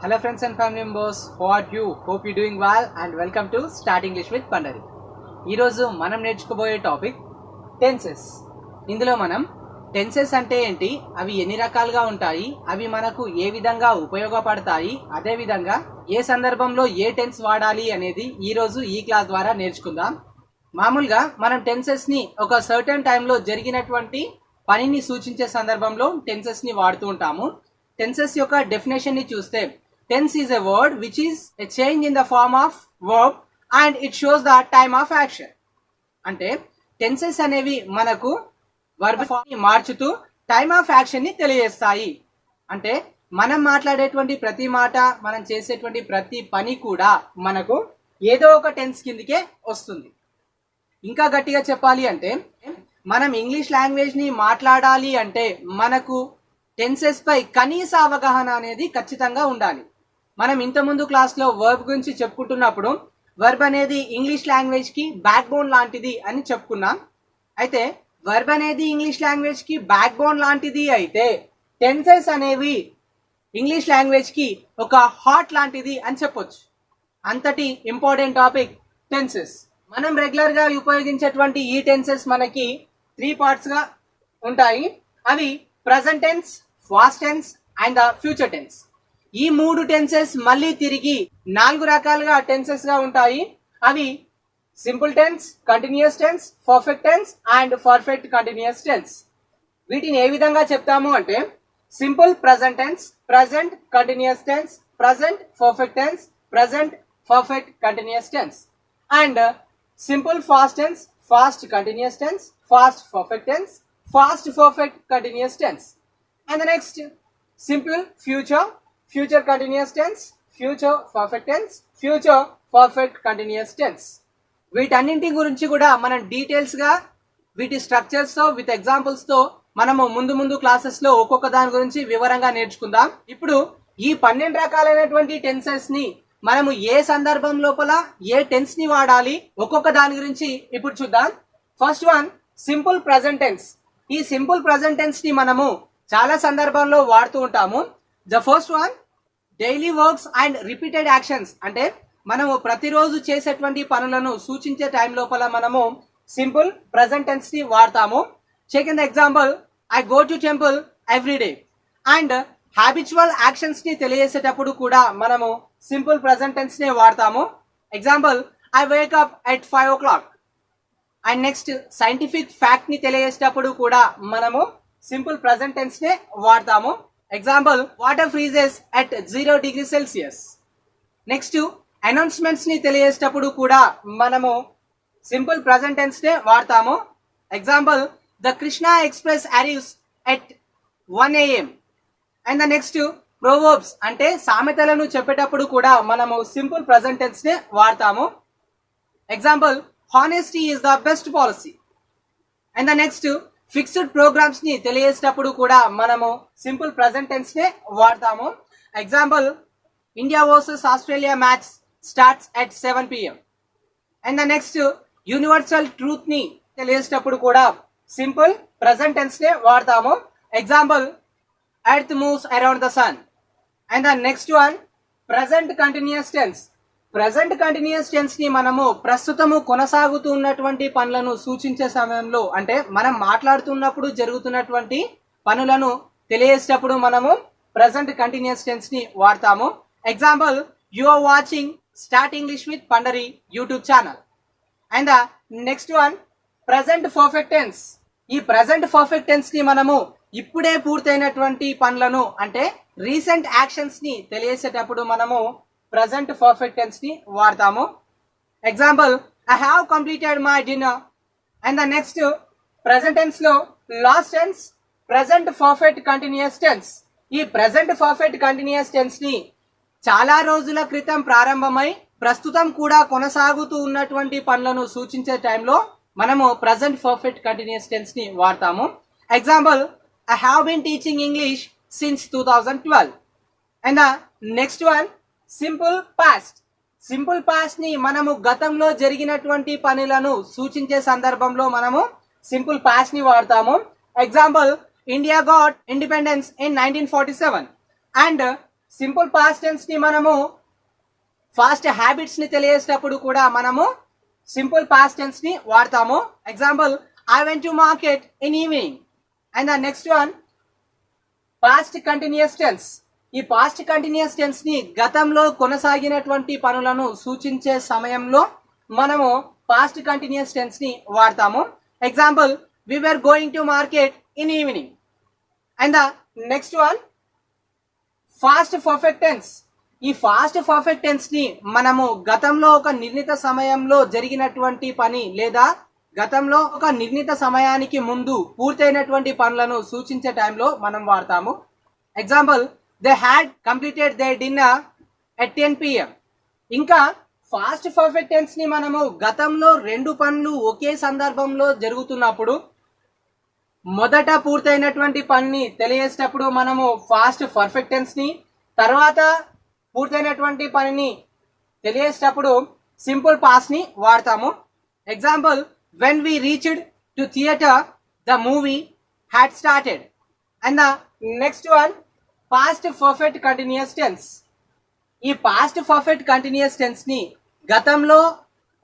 Hello friends and family members, how are you? Hope you're doing well and welcome to Start English with Pandari. ఈ రోజు మనం నేర్చుకోబోయే topic tenses. ఇందులో మనం tenses అంటే ఏంటి, అవి ఎన్ని రకాలుగా ఉంటాయి, అవి మనకు ఏ విధంగా ఉపయోగపడతాయి, అదే విధంగా ఏ సందర్భంలో ఏ టెన్స్ వాడాలి అనేది ఈ రోజు ఈ క్లాస్ ద్వారా నేర్చుకుందాం. మామూలుగా మనం టెన్సెస్ ని ఒక సర్టెన్ టైంలో జరిగినటువంటి పనిని సూచించే సందర్భంలో టెన్సెస్ ని వాడుతూ ఉంటాము. టెన్సెస్ యొక్క డెఫినేషన్ ని చూస్తే tense is a word which is a change in the form of verb and it shows the time of action. అంటే టెన్సెస్ అనేవి మనకు వర్బ్ ఫామ్ ని మార్చుతూ టైమ్ ఆఫ్ యాక్షన్ ని తెలియజేస్తాయి. అంటే మనం మాట్లాడేటువంటి ప్రతి మాట, మనం చేసేటువంటి ప్రతి పని కూడా మనకు ఏదో ఒక టెన్స్ కిందకే వస్తుంది. ఇంకా గట్టిగా చెప్పాలి అంటే మనం ఇంగ్లీష్ లాంగ్వేజ్ ని మాట్లాడాలి అంటే మనకు టెన్సెస్ పై కనీస అవగాహన అనేది ఖచ్చితంగా ఉండాలి. మనం ఇంతకుముందు క్లాస్లో వర్బ్ గురించి చెప్పుకుంటున్నప్పుడు వర్బ్ అనేది ఇంగ్లీష్ లాంగ్వేజ్ కి బ్యాక్ బోన్ లాంటిది అని చెప్పుకున్నాం. అయితే వర్బ్ అనేది ఇంగ్లీష్ లాంగ్వేజ్ కి బ్యాక్ బోన్ లాంటిది అయితే టెన్సెస్ అనేవి ఇంగ్లీష్ లాంగ్వేజ్ కి ఒక హార్ట్ లాంటిది అని చెప్పొచ్చు. అంతటి ఇంపార్టెంట్ టాపిక్ టెన్సెస్. మనం రెగ్యులర్ గా ఉపయోగించేటువంటి ఈ టెన్సెస్ మనకి 3 పార్ట్స్ గా ఉంటాయి. అవి present tense, past tense and future tense. ఈ 3 టెన్సెస్ మళ్ళీ తిరిగి 4 రకాలుగా టెన్సెస్ గా ఉంటాయి. అవి simple tense, continuous tense, perfect tense and perfect continuous tense. వీటిని ఏ విధంగా చెప్తాము అంటే simple present tense, present continuous tense, present perfect tense, present perfect continuous tense and simple fast tense, fast continuous tense, fast perfect tense, fast perfect continuous tense. And the next simple future, future continuous tense, future perfect tense, future perfect continuous tense. వీటన్నింటి గురించి కూడా మనం details గా వీటి structures తో with examples తో మనము ముందు క్లాసెస్ లో ఒక్కొక్క దాని గురించి వివరంగా నేర్చుకుందాం. ఇప్పుడు ఈ 12 రకాలైనటువంటి టెన్సెస్ ని మనము ఏ సందర్భం లోపల ఏ టెన్స్ ని వాడాలి, ఒక్కొక్క దాని గురించి ఇప్పుడు చూద్దాం. First one simple present tense. ఈ సింపుల్ ప్రెజెంట్ టెన్స్ ని మనము చాలా సందర్భంలో వాడుతూ ఉంటాము. The first one daily works and repeated actions. అంటే మనము ప్రతిరోజు చేసేటువంటి పనులను సూచించే టైం లోపల మనము సింపుల్ ప్రెజెంట్ టెన్స్ ని వాడతాము. Check in the example, I go to temple every day. And habitual actions ని తెలియజేసేటప్పుడు కూడా మనము సింపుల్ ప్రెజెంట్ టెన్స్ ని వాడతాము. Example, I wake up at 5 o'clock. And next scientific fact ని తెలియజేసేటప్పుడు కూడా మనము సింపుల్ ప్రెజెంట్ టెన్స్ నే వాడతాము. Example, water freezes at 0 degrees Celsius. Next announcements ని తెలియజేసేటప్పుడు కూడా మనము సింపుల్ ప్రెజెంట్ టెన్స్ నే వాడతాము. Example, the Krishna express arrives at 1 AM. And the next Proverbs అంటే సామెతలను చెప్పేటప్పుడు కూడా మనము సింపుల్ ప్రెజెంట్ టెన్స్ నే వాడతాము. Example, honesty is the best policy. And the next fixed programs ని తెలియజేసేటప్పుడు కూడా మనము సింపుల్ ప్రెజెంట్ టెన్స్ నే వాడతాము. Example, India versus Australia match starts at 7 PM. And the next universal truth ని తెలియజేసేటప్పుడు కూడా సింపుల్ ప్రెజెంట్ టెన్స్ నే వాడతాము. Example, earth moves around the sun. And the next one present continuous tense. Present continuous tense ని మనము ప్రస్తుతము కొనసాగుతూ ఉన్నటువంటి పనులను సూచించే సమయంలో, అంటే మనం మాట్లాడుతున్నప్పుడు జరుగుతున్నటువంటి పనులను తెలియజేసేటప్పుడు మనము ప్రెజెంట్ కంటిన్యూస్ టెన్స్ ని వాడతాము. Example, you are watching start English with Pandari YouTube channel. And the next one present perfect tense. ఈ ప్రెజెంట్ పర్ఫెక్ట్ టెన్స్ ని మనము ఇప్పుడే పూర్తయినటువంటి పనులను అంటే రీసెంట్ యాక్షన్స్ ని తెలియజేసేటప్పుడు మనము ప్రెజెంట్ పర్ఫెక్ట్ టెన్స్ ని వాడతాము. Example, I have completed my dinner. And the next present tense లో last tense, present perfect continuous tense. ఈ ప్రెజెంట్ పర్ఫెక్ట్ కంటిన్యూస్ టెన్స్ ని చాలా రోజుల క్రితం ప్రారంభమై ప్రస్తుతం కూడా కొనసాగుతూ ఉన్నటువంటి పనులను సూచించే టైంలో మనము ప్రెజెంట్ పర్ఫెక్ట్ కంటిన్యూస్ టెన్స్ ని వాడతాము. Example, I have been teaching English since 2012. And the next one simple past. Simple past ని మనము గతంలో జరిగినటువంటి పనులను సూచించే సందర్భంలో మనము సింపుల్ పాస్ట్ ని వాడతాము. Example, India got independence in 1947. And simple past tense ని మనము ఫాస్ట్ హ్యాబిట్స్ ని తెలియజేసేటప్పుడు కూడా మనము సింపుల్ పాస్ట్ టెన్స్ ని వాడతాము. Example, I went to market in evening. And the next one past continuous tense. ఈ పాస్ట్ కంటిన్యూస్ టెన్స్ ని గతంలో కొనసాగినటువంటి పనులను సూచించే సమయంలో మనము పాస్ట్ కంటిన్యూస్ టెన్స్ ని వాడతాము. Example, we were going to market in evening. And the next one fast perfect tense. ఈ ఫాస్ట్ పర్ఫెక్ట్ టెన్స్ ని మనము గతంలో ఒక నిర్ణీత సమయంలో జరిగినటువంటి పని లేదా గతంలో ఒక నిర్ణీత సమయానికి ముందు పూర్తయినటువంటి పనులను సూచించే టైంలో మనం వాడతాము. Example, they had completed there dinner at 10 PM. ఇంకా ఫాస్ట్ పర్ఫెక్ట్ టెన్స్ ని మనము గతంలో రెండు పనులు ఒకే సందర్భంలో జరుగుతున్నప్పుడు మొదట పూర్తయినటువంటి పనిని తెలియజేసేటప్పుడు మనము ఫాస్ట్ పర్ఫెక్ట్ టెన్స్ ని, తర్వాత పూర్తయినటువంటి పనిని తెలియజేసేటప్పుడు సింపుల్ పాస్ట్ ని వాడతాము. Example, when we reached to theater the movie had started. And the next one past perfect continuous tense. ఈ పాస్ట్ పర్ఫెక్ట్ కంటిన్యూస్ టెన్స్ ని గతంలో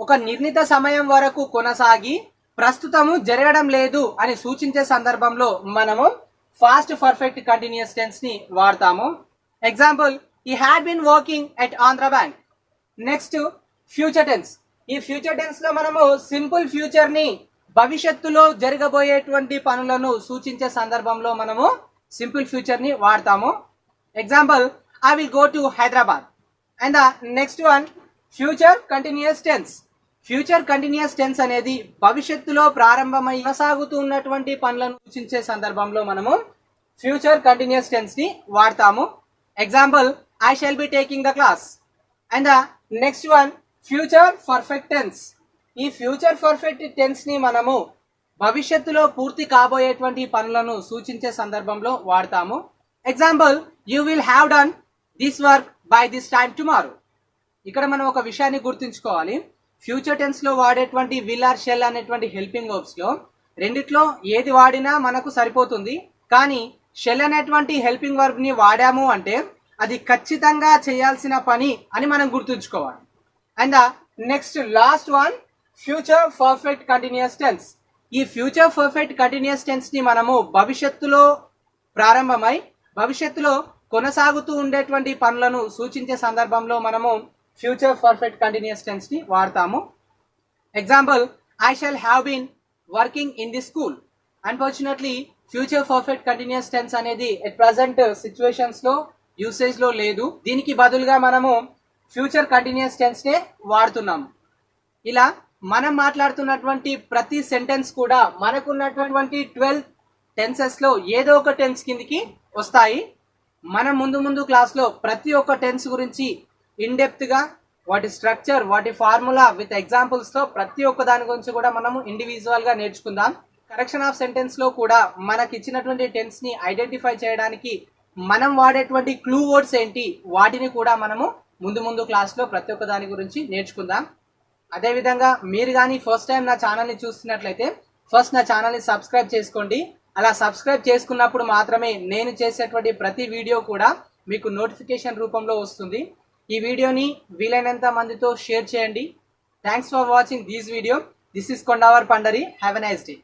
ఒక నిర్ణీత సమయం వరకు కొనసాగి ప్రస్తుతము జరగడం లేదు అని సూచించే సందర్భంలో మనము ఫాస్ట్ పర్ఫెక్ట్ కంటిన్యూస్ టెన్స్ ని వాడతాము. Example, he had been working at Andhra Bank. Next future tense. ఈ ఫ్యూచర్ టెన్స్ లో మనము సింపుల్ ఫ్యూచర్ ని భవిష్యత్తులో జరగబోయేటువంటి పనులను సూచించే సందర్భంలో మనము సింపుల్ ఫ్యూచర్ ని వాడతాము. Example, I will go to Hyderabad. And the next one future continuous tense. Future continuous tense అనేది భవిష్యత్తులో ప్రారంభమై కొనసాగుతున్నటువంటి పనులను సూచించే సందర్భంలో మనము ఫ్యూచర్ కంటిన్యూస్ టెన్స్ ని వాడతాము. Example, I shall be taking the class. And the next one future perfect tense. ఈ ఫ్యూచర్ పర్ఫెక్ట్ టెన్స్ ని మనము భవిష్యత్తులో పూర్తి కాబోయేటువంటి పనులను సూచించే సందర్భంలో వాడతాము. Example, you will have done this work by this time tomorrow. ఇక్కడ మనం ఒక విషయాన్ని గుర్తుంచుకోవాలి. ఫ్యూచర్ టెన్స్ లో వాడేటువంటి విల్ ఆర్ షెల్ అనేటువంటి హెల్పింగ్ వర్బ్స్ లో రెండిట్లో ఏది వాడినా మనకు సరిపోతుంది. కానీ షెల్ అనేటువంటి హెల్పింగ్ వర్బ్ ని వాడాము అంటే అది ఖచ్చితంగా చేయాల్సిన పని అని మనం గుర్తుంచుకోవాలి. And next last one future perfect continuous tense. ఈ ఫ్యూచర్ పర్ఫెక్ట్ కంటిన్యూస్ టెన్స్ ని మనము భవిష్యత్తులో ప్రారంభమై భవిష్యత్తులో కొనసాగుతూ ఉండేటువంటి పనులను సూచించే సందర్భంలో మనము ఫ్యూచర్ పర్ఫెక్ట్ కంటిన్యూస్ టెన్స్ ని వాడతాము. Example, I shall have been working in the school. Unfortunately future perfect continuous tense అనేది ఎట్ ప్రజెంట్ సిచ్యువేషన్స్ లో యూసేజ్ లో లేదు. దీనికి బదులుగా మనము ఫ్యూచర్ కంటిన్యూస్ టెన్స్ నే వాడుతున్నాము. ఇలా మనం మాట్లాడుతున్నటువంటి ప్రతి సెంటెన్స్ కూడా మనకున్నటువంటి 12 టెన్సెస్ లో ఏదో ఒక టెన్స్ కిందికి వస్తాయి. మనం ముందు క్లాస్లో ప్రతి ఒక్క టెన్స్ గురించి ఇన్ డెప్త్ గా వాటి స్ట్రక్చర్, వాటి ఫార్ములా విత్ ఎగ్జాంపుల్స్ తో ప్రతి ఒక్క దాని గురించి కూడా మనము ఇండివిజువల్ గా నేర్చుకుందాం. కరెక్షన్ ఆఫ్ సెంటెన్స్ లో కూడా మనకి ఇచ్చినటువంటి టెన్స్ ని ఐడెంటిఫై చేయడానికి మనం వాడేటువంటి క్లూ వర్డ్స్ ఏంటి, వాటిని కూడా మనము ముందు క్లాస్ లో ప్రతి ఒక్క దాని గురించి నేర్చుకుందాం. అదేవిధంగా మీరు కానీ ఫస్ట్ టైం నా ఛానల్ని చూస్తున్నట్లయితే ఫస్ట్ నా ఛానల్ని సబ్స్క్రైబ్ చేసుకోండి. అలా సబ్స్క్రైబ్ చేసుకున్నప్పుడు మాత్రమే నేను చేసేటువంటి ప్రతి వీడియో కూడా మీకు నోటిఫికేషన్ రూపంలో వస్తుంది. ఈ వీడియోని వీలైనంత మందితో షేర్ చేయండి. Thanks for watching this video. This is Kondavar Pandari. Have a nice day.